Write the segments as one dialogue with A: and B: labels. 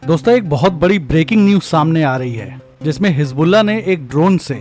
A: दोस्तों, एक बहुत बड़ी ब्रेकिंग न्यूज सामने आ रही है जिसमें हिजबुल्लाह ने एक ड्रोन से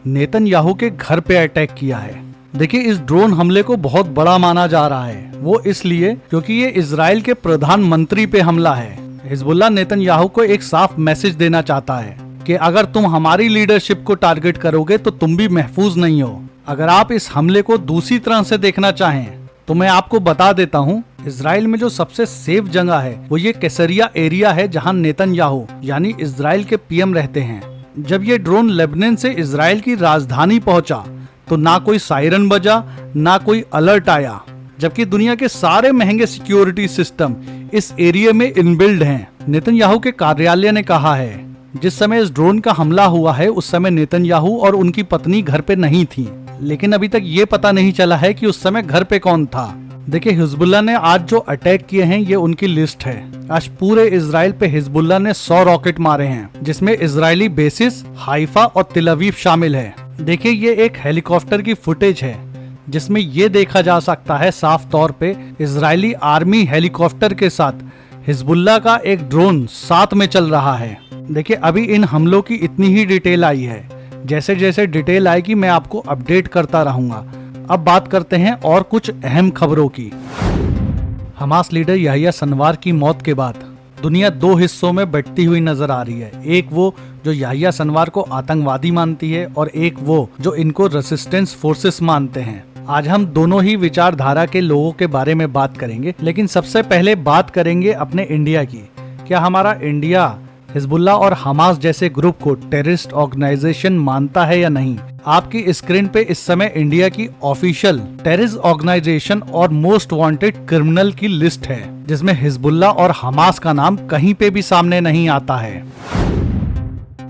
A: नेतन्याहू के घर पे अटैक किया है। देखिए, इस ड्रोन हमले को बहुत बड़ा माना जा रहा है, वो इसलिए क्योंकि ये इजराइल के प्रधानमंत्री पे हमला है। हिजबुल्लाह नेतन्याहू को एक साफ मैसेज देना चाहता है कि अगर तुम हमारी लीडरशिप को टारगेट करोगे तो तुम भी महफूज नहीं हो। अगर आप इस हमले को दूसरी तरह से देखना चाहें तो मैं आपको बता देता हूँ, इजराइल में जो सबसे सेफ जगह है वो ये कैसरिया एरिया है, जहाँ नेतन्याहू यानी इजराइल के पीएम रहते हैं। जब ये ड्रोन लेबनान से इजराइल की राजधानी पहुंचा तो ना कोई सायरन बजा, ना कोई अलर्ट आया, जबकि दुनिया के सारे महंगे सिक्योरिटी सिस्टम इस एरिया में इनबिल्ड हैं। नेतन्याहू के कार्यालय ने कहा है जिस समय इस ड्रोन का हमला हुआ है उस समय नेतन्याहू और उनकी पत्नी घर पे नहीं थी, लेकिन अभी तक ये पता नहीं चला है कि उस समय घर पे कौन था। देखिए, हिजबुल्लाह ने आज जो अटैक किए हैं ये उनकी लिस्ट है। आज पूरे इजराइल पे हिजबुल्लाह ने 100 रॉकेट मारे हैं, जिसमें इजरायली बेसिस, हाइफा और तेल अवीव शामिल है। देखिए, ये एक हेलीकॉप्टर की फुटेज है जिसमें ये देखा जा सकता है साफ तौर पे इजरायली आर्मी हेलीकॉप्टर के साथ हिजबुल्लाह का एक ड्रोन साथ में चल रहा है। देखिए, अभी इन हमलों की इतनी ही डिटेल आई है, जैसे जैसे डिटेल आएगी मैं आपको अपडेट करता रहूंगा। अब बात करते हैं और कुछ अहम खबरों की। हमास लीडर याह्या सिनवार की मौत के बाद दुनिया दो हिस्सों में बंटती हुई नजर आ रही है। एक वो जो याह्या सिनवार को आतंकवादी मानती है और एक वो जो इनको रेसिस्टेंस फोर्सेस मानते हैं। आज हम दोनों ही विचारधारा के लोगों के बारे में बात करेंगे, लेकिन सबसे पहले बात करेंगे अपने इंडिया की। क्या हमारा इंडिया हिजबुल्लाह और हमास जैसे ग्रुप को टेररिस्ट ऑर्गेनाइजेशन मानता है या नहीं? आपकी स्क्रीन पे इस समय इंडिया की ऑफिशियल टेररिस्ट ऑर्गेनाइजेशन और मोस्ट वांटेड क्रिमिनल की लिस्ट है, जिसमें हिजबुल्लाह और हमास का नाम कहीं पे भी सामने नहीं आता है।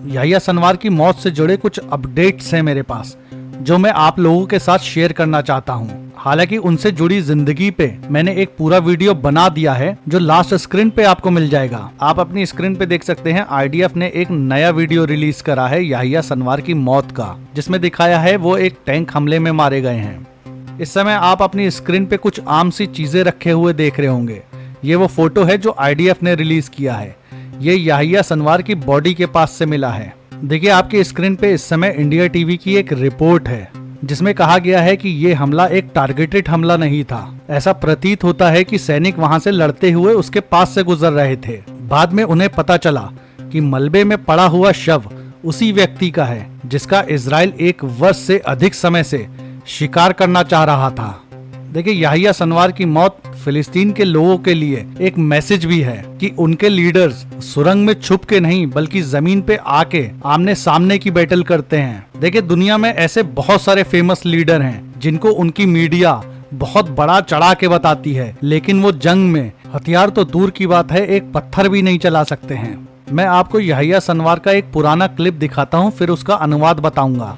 A: याह्या सिनवार की मौत से जुड़े कुछ अपडेट्स हैं मेरे पास, जो मैं आप लोगों के साथ शेयर करना चाहता हूँ। हालांकि उनसे जुड़ी जिंदगी पे मैंने एक पूरा वीडियो बना दिया है जो लास्ट स्क्रीन पे आपको मिल जाएगा। आप अपनी स्क्रीन पे देख सकते हैं, आईडीएफ ने एक नया वीडियो रिलीज करा है याह्या सिनवार की मौत का, जिसमें दिखाया है वो एक टैंक हमले में मारे गए हैं। इस समय आप अपनी स्क्रीन पे कुछ आम सी चीजें रखे हुए देख रहे होंगे। ये वो फोटो है जो आईडीएफ ने रिलीज किया है। ये याह्या सिनवार की बॉडी के पास से मिला है। देखिए, आपकी स्क्रीन पे इस समय इंडिया टीवी की एक रिपोर्ट है जिसमें कहा गया है कि ये हमला एक टारगेटेड हमला नहीं था। ऐसा प्रतीत होता है कि सैनिक वहां से लड़ते हुए उसके पास से गुजर रहे थे। बाद में उन्हें पता चला कि मलबे में पड़ा हुआ शव उसी व्यक्ति का है जिसका इजराइल 1 वर्ष से अधिक समय से शिकार करना चाह रहा था। देखिए, याह्या सिनवार की मौत फिलिस्तीन के लोगों के लिए एक मैसेज भी है कि उनके लीडर्स सुरंग में छुप के नहीं बल्कि जमीन पे आके आमने सामने की बैटल करते हैं। देखिए, दुनिया में ऐसे बहुत सारे फेमस लीडर हैं जिनको उनकी मीडिया बहुत बड़ा चढ़ा के बताती है, लेकिन वो जंग में हथियार तो दूर की बात है, एक पत्थर भी नहीं चला सकते हैं। मैं आपको याह्या सिनवार का एक पुराना क्लिप दिखाता हूँ, फिर उसका अनुवाद बताऊंगा।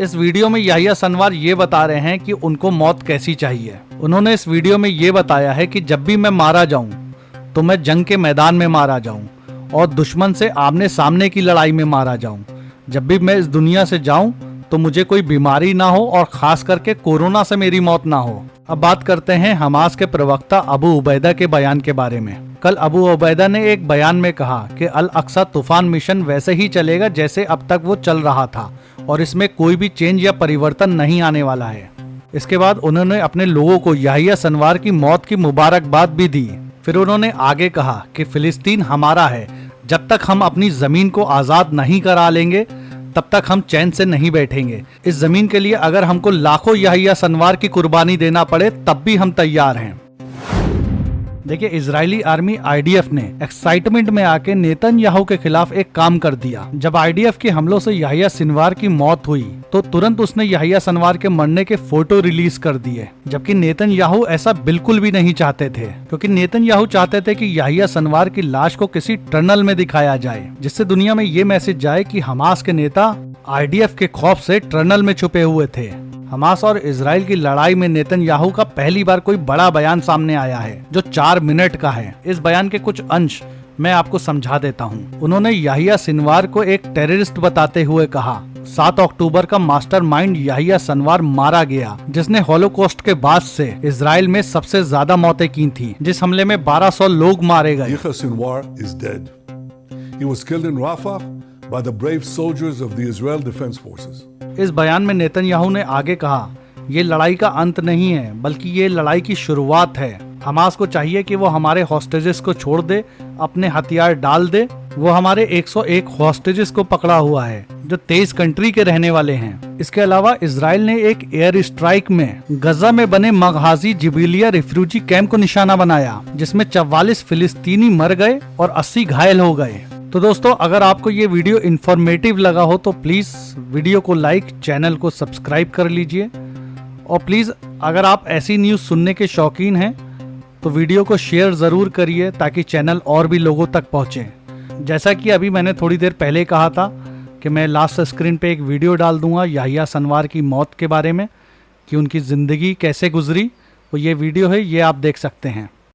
A: इस वीडियो में याह्या सिनवार ये बता रहे हैं कि उनको मौत कैसी चाहिए। उन्होंने इस वीडियो में ये बताया है कि जब भी मैं मारा जाऊं तो मैं जंग के मैदान में मारा जाऊं और दुश्मन से आमने सामने की लड़ाई में मारा जाऊं। जब भी मैं इस दुनिया से जाऊं तो मुझे कोई बीमारी ना हो और खास करके कोरोना से मेरी मौत ना हो। अब बात करते हैं हमास के प्रवक्ता अबू उबैदा के बयान के बारे में। कल अबू उबैदा ने एक बयान में कहा कि अल अक्सा तूफान मिशन वैसे ही चलेगा जैसे अब तक वो चल रहा था और इसमें कोई भी चेंज या परिवर्तन नहीं आने वाला है। इसके बाद उन्होंने अपने लोगों को याह्या सिनवार की मौत की मुबारकबाद भी दी। फिर उन्होंने आगे कहा कि फिलिस्तीन हमारा है, जब तक हम अपनी जमीन को आजाद नहीं करा लेंगे तब तक हम चैन से नहीं बैठेंगे। इस जमीन के लिए अगर हमको लाखों याह्या सिनवार की कुर्बानी देना पड़े तब भी हम तैयार हैं। देखिए, इजरायली आर्मी आईडीएफ ने एक्साइटमेंट में आके नेतन्याहू के खिलाफ एक काम कर दिया। जब आईडीएफ के हमलों से याह्या सिनवार की मौत हुई तो तुरंत उसने याह्या सिनवार के मरने के फोटो रिलीज कर दिए, जबकि नेतन्याहू ऐसा बिल्कुल भी नहीं चाहते थे, क्योंकि नेतन्याहू चाहते थे कि याह्या सिनवार की लाश को किसी टनल में दिखाया जाए, जिससे दुनिया में ये मैसेज जाए कि हमास के नेता आईडीएफ के खौफ से टनल में छुपे हुए थे। हमास और इजराइल की लड़ाई में नेतन्याहू का पहली बार कोई बड़ा बयान सामने आया है जो 4 मिनट का है। इस बयान के कुछ अंश मैं आपको समझा देता हूँ। उन्होंने याहिया सिनवार को एक टेररिस्ट बताते हुए कहा 7 अक्टूबर का मास्टरमाइंड याहिया सिनवार मारा गया, जिसने हॉलोकॉस्ट के बाद से इजराइल में सबसे ज्यादा मौतें की थी। जिस हमले में 1200 लोग मारे गए।
B: Yahya Sinwar is dead. He was killed in Rafah by the brave soldiers of the Israel Defense Forces.
A: इस बयान में नेतन्याहू ने आगे कहा, ये लड़ाई का अंत नहीं है, बल्कि ये लड़ाई की शुरुआत है। हमास को चाहिए कि वो हमारे हॉस्टेजेस को छोड़ दे, अपने हथियार डाल दे। वो हमारे 101 हॉस्टेजेस को पकड़ा हुआ है, जो 23 कंट्री के रहने वाले हैं। इसके अलावा इजराइल ने एक एयर स्ट्राइक में गजा में बने मगहाजी जिबिलिया रिफ्यूजी कैंप को निशाना बनाया, जिसमें 44 फिलिस्तीनी मर गए और 80 घायल हो गए। तो दोस्तों, अगर आपको ये वीडियो इन्फॉर्मेटिव लगा हो तो प्लीज वीडियो को लाइक, चैनल को सब्सक्राइब कर लीजिए। और प्लीज अगर आप ऐसी न्यूज सुनने के शौकीन हैं तो वीडियो को शेयर जरूर करिए, ताकि चैनल और भी लोगों तक पहुंचे। जैसा कि अभी मैंने थोड़ी देर पहले कहा था कि मैं लास्ट स्क्रीन पे एक वीडियो डाल दूंगा याहिया सिनवार की मौत के बारे में, कि उनकी ज़िंदगी कैसे गुजरी। वो ये वीडियो है, ये आप देख सकते हैं।